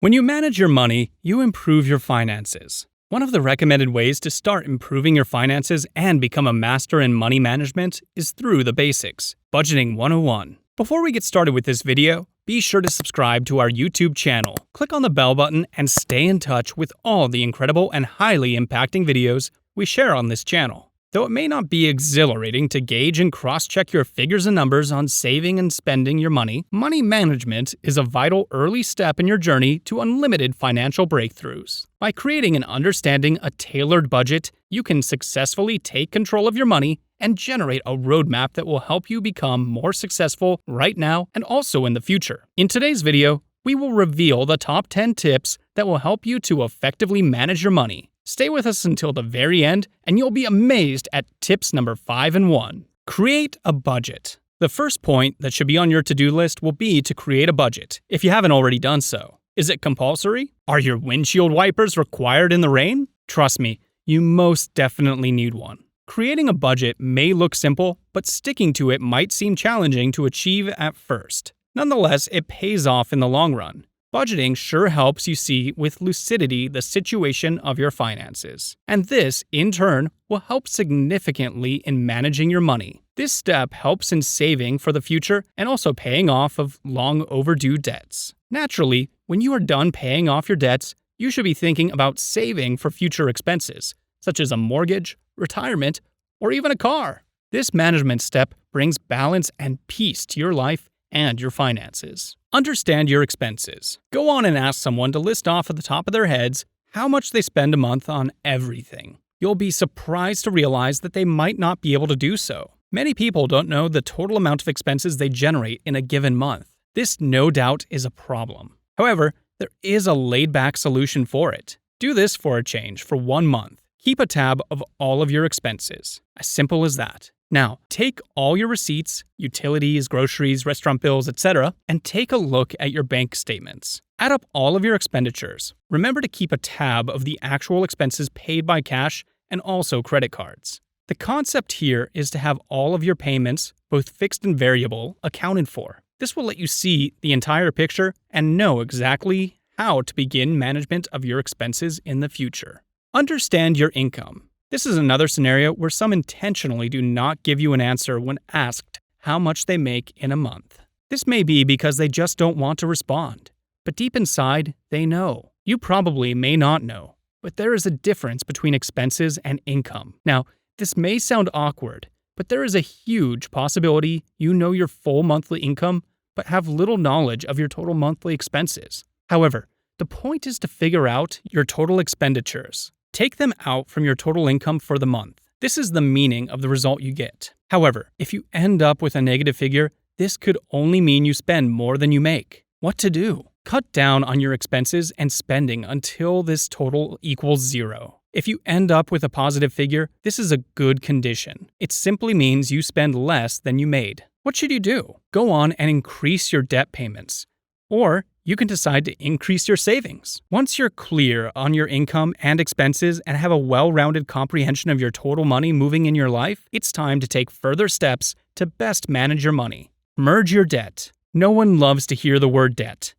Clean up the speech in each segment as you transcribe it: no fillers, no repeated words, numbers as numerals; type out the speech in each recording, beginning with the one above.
When you manage your money, you improve your finances. One of the recommended ways to start improving your finances and become a master in money management is through the basics, Budgeting 101. Before we get started with this video, be sure to subscribe to our YouTube channel, click on the bell button, and stay in touch with all the incredible and highly impacting videos we share on this channel. Though it may not be exhilarating to gauge and cross-check your figures and numbers on saving and spending your money, money management is a vital early step in your journey to unlimited financial breakthroughs. By creating and understanding a tailored budget, you can successfully take control of your money and generate a roadmap that will help you become more successful right now and also in the future. In today's video, we will reveal the top 10 tips that will help you to effectively manage your money. Stay with us until the very end, and you'll be amazed at tips number 5 and 1. Create a budget. The first point that should be on your to-do list will be to create a budget, if you haven't already done so. Is it compulsory? Are your windshield wipers required in the rain? Trust me, you most definitely need one. Creating a budget may look simple, but sticking to it might seem challenging to achieve at first. Nonetheless, it pays off in the long run. Budgeting sure helps you see with lucidity the situation of your finances. And this, in turn, will help significantly in managing your money. This step helps in saving for the future and also paying off of long overdue debts. Naturally, when you are done paying off your debts, you should be thinking about saving for future expenses, such as a mortgage, retirement, or even a car. This management step brings balance and peace to your life and your finances. Understand your expenses. Go on and ask someone to list off at the top of their heads how much they spend a month on everything. You'll be surprised to realize that they might not be able to do so. Many people don't know the total amount of expenses they generate in a given month. This no doubt is a problem. However, there is a laid-back solution for it. Do this for a change for 1 month. Keep a tab of all of your expenses. As simple as that. Now, take all your receipts, utilities, groceries, restaurant bills, etc., and take a look at your bank statements. Add up all of your expenditures. Remember to keep a tab of the actual expenses paid by cash and also credit cards. The concept here is to have all of your payments, both fixed and variable, accounted for. This will let you see the entire picture and know exactly how to begin management of your expenses in the future. Understand your income. This is another scenario where some intentionally do not give you an answer when asked how much they make in a month. This may be because they just don't want to respond, but deep inside, they know. You probably may not know, but there is a difference between expenses and income. Now, this may sound awkward, but there is a huge possibility you know your full monthly income, but have little knowledge of your total monthly expenses. However, the point is to figure out your total expenditures. Take them out from your total income for the month. This is the meaning of the result you get. However, if you end up with a negative figure, this could only mean you spend more than you make. What to do? Cut down on your expenses and spending until this total equals 0. If you end up with a positive figure, this is a good condition. It simply means you spend less than you made. What should you do? Go on and increase your debt payments. Or you can decide to increase your savings. Once you're clear on your income and expenses and have a well-rounded comprehension of your total money moving in your life, it's time to take further steps to best manage your money. Merge your debt. No one loves to hear the word debt.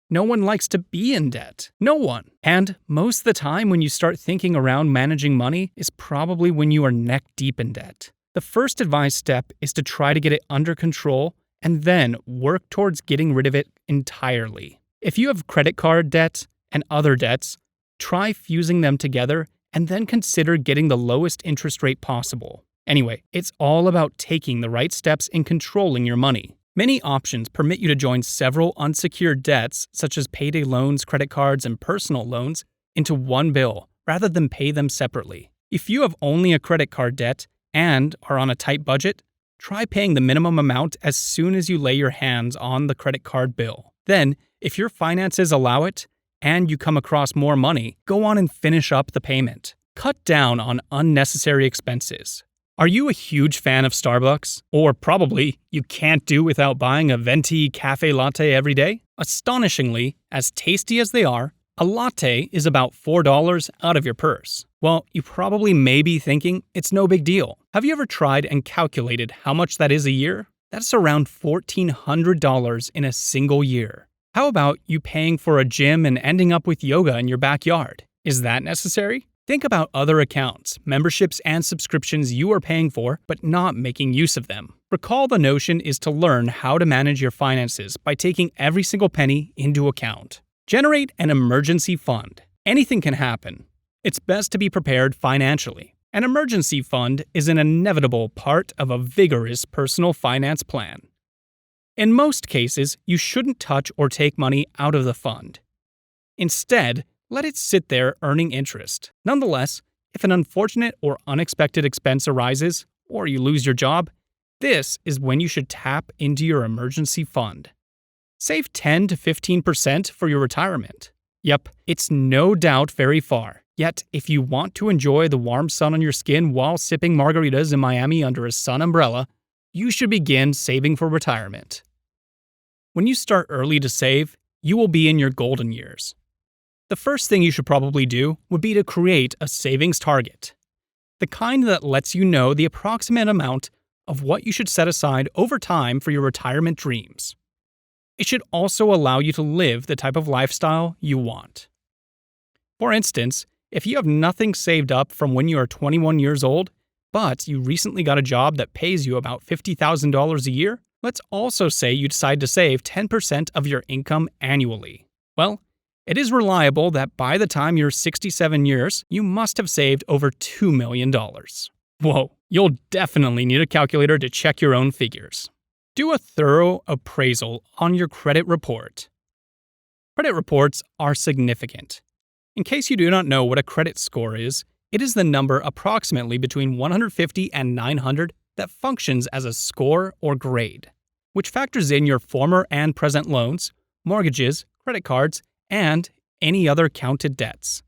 No one likes to be in debt. No one. And most of the time when you start thinking around managing money is probably when you are neck deep in debt. The first advised step is to try to get it under control and then work towards getting rid of it entirely. If you have credit card debt and other debts, try fusing them together and then consider getting the lowest interest rate possible. Anyway, it's all about taking the right steps in controlling your money. Many options permit you to join several unsecured debts, such as payday loans, credit cards, and personal loans, into one bill, rather than pay them separately. If you have only a credit card debt and are on a tight budget, try paying the minimum amount as soon as you lay your hands on the credit card bill. Then, if your finances allow it, and you come across more money, go on and finish up the payment. Cut down on unnecessary expenses. Are you a huge fan of Starbucks? Or probably you can't do without buying a venti cafe latte every day? Astonishingly, as tasty as they are, a latte is about $4 out of your purse. Well, you probably may be thinking it's no big deal. Have you ever tried and calculated how much that is a year? That's around $1,400 in a single year. How about you paying for a gym and ending up with yoga in your backyard? Is that necessary? Think about other accounts, memberships, and subscriptions you are paying for but not making use of them. Recall the notion is to learn how to manage your finances by taking every single penny into account. Generate an emergency fund. Anything can happen. It's best to be prepared financially. An emergency fund is an inevitable part of a vigorous personal finance plan. In most cases, you shouldn't touch or take money out of the fund. Instead, let it sit there earning interest. Nonetheless, if an unfortunate or unexpected expense arises, or you lose your job, this is when you should tap into your emergency fund. Save 10 to 15% for your retirement. Yep, it's no doubt very far. Yet, if you want to enjoy the warm sun on your skin while sipping margaritas in Miami under a sun umbrella, you should begin saving for retirement. When you start early to save, you will be in your golden years. The first thing you should probably do would be to create a savings target, the kind that lets you know the approximate amount of what you should set aside over time for your retirement dreams. It should also allow you to live the type of lifestyle you want. For instance, if you have nothing saved up from when you are 21 years old, but you recently got a job that pays you about $50,000 a year, let's also say you decide to save 10% of your income annually. Well, it is reliable that by the time you're 67 years, you must have saved over $2 million. Whoa, you'll definitely need a calculator to check your own figures. Do a thorough appraisal on your credit report. Credit reports are significant. In case you do not know what a credit score is, it is the number approximately between 150 and 900 that functions as a score or grade, which factors in your former and present loans, mortgages, credit cards, and any other counted debts.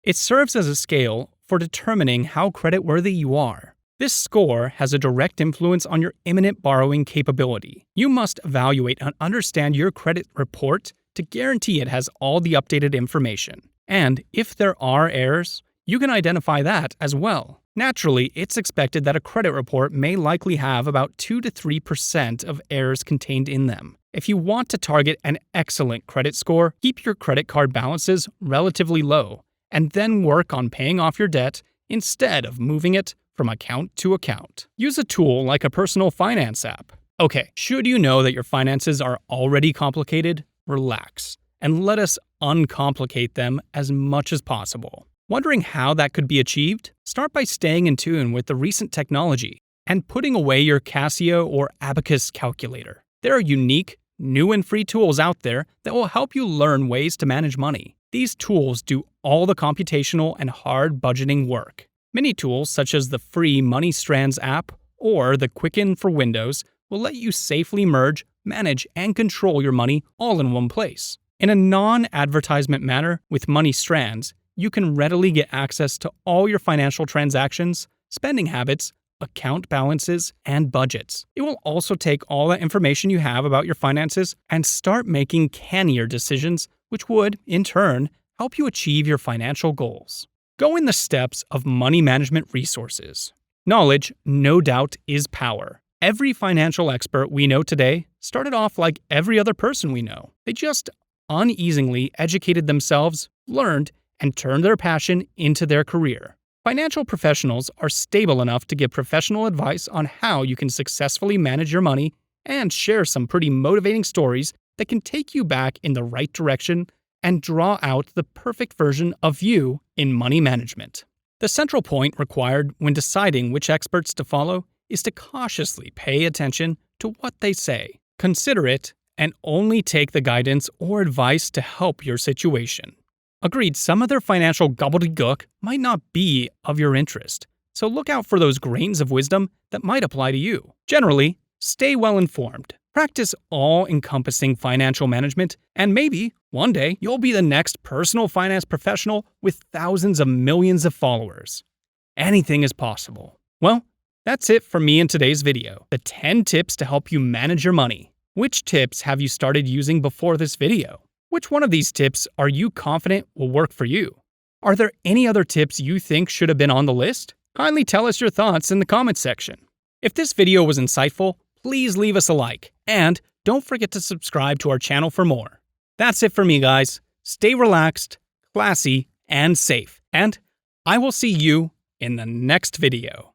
It serves as a scale for determining how creditworthy you are. This score has a direct influence on your imminent borrowing capability. You must evaluate and understand your credit report to guarantee it has all the updated information. And if there are errors, you can identify that as well. Naturally, it's expected that a credit report may likely have about 2 to 3% of errors contained in them. If you want to target an excellent credit score, keep your credit card balances relatively low, and then work on paying off your debt instead of moving it from account to account. Use a tool like a personal finance app. Okay, should you know that your finances are already complicated, relax, and let us uncomplicate them as much as possible. Wondering how that could be achieved? Start by staying in tune with the recent technology and putting away your Casio or Abacus calculator. There are unique, new and free tools out there that will help you learn ways to manage money. These tools do all the computational and hard budgeting work. Many tools such as the free MoneyStrands app or the Quicken for Windows will let you safely merge, manage, and control your money all in one place. In a non-advertisement manner with MoneyStrands, you can readily get access to all your financial transactions, spending habits, account balances, and budgets. It will also take all that information you have about your finances and start making cannier decisions, which would, in turn, help you achieve your financial goals. Go in the steps of money management resources. Knowledge, no doubt, is power. Every financial expert we know today started off like every other person we know. They just uneasily educated themselves, learned, and turned their passion into their career. Financial professionals are stable enough to give professional advice on how you can successfully manage your money and share some pretty motivating stories that can take you back in the right direction and draw out the perfect version of you in money management. The central point required when deciding which experts to follow is to cautiously pay attention to what they say. Consider it and only take the guidance or advice to help your situation. Agreed, some of their financial gobbledygook might not be of your interest, so look out for those grains of wisdom that might apply to you. Generally, stay well informed, practice all-encompassing financial management, and maybe, one day, you'll be the next personal finance professional with thousands of millions of followers. Anything is possible. Well, that's it for me in today's video. The 10 tips to help you manage your money. Which tips have you started using before this video? Which one of these tips are you confident will work for you? Are there any other tips you think should have been on the list? Kindly tell us your thoughts in the comments section. If this video was insightful, please leave us a like, and don't forget to subscribe to our channel for more. That's it for me, guys. Stay relaxed, classy, and safe. And I will see you in the next video.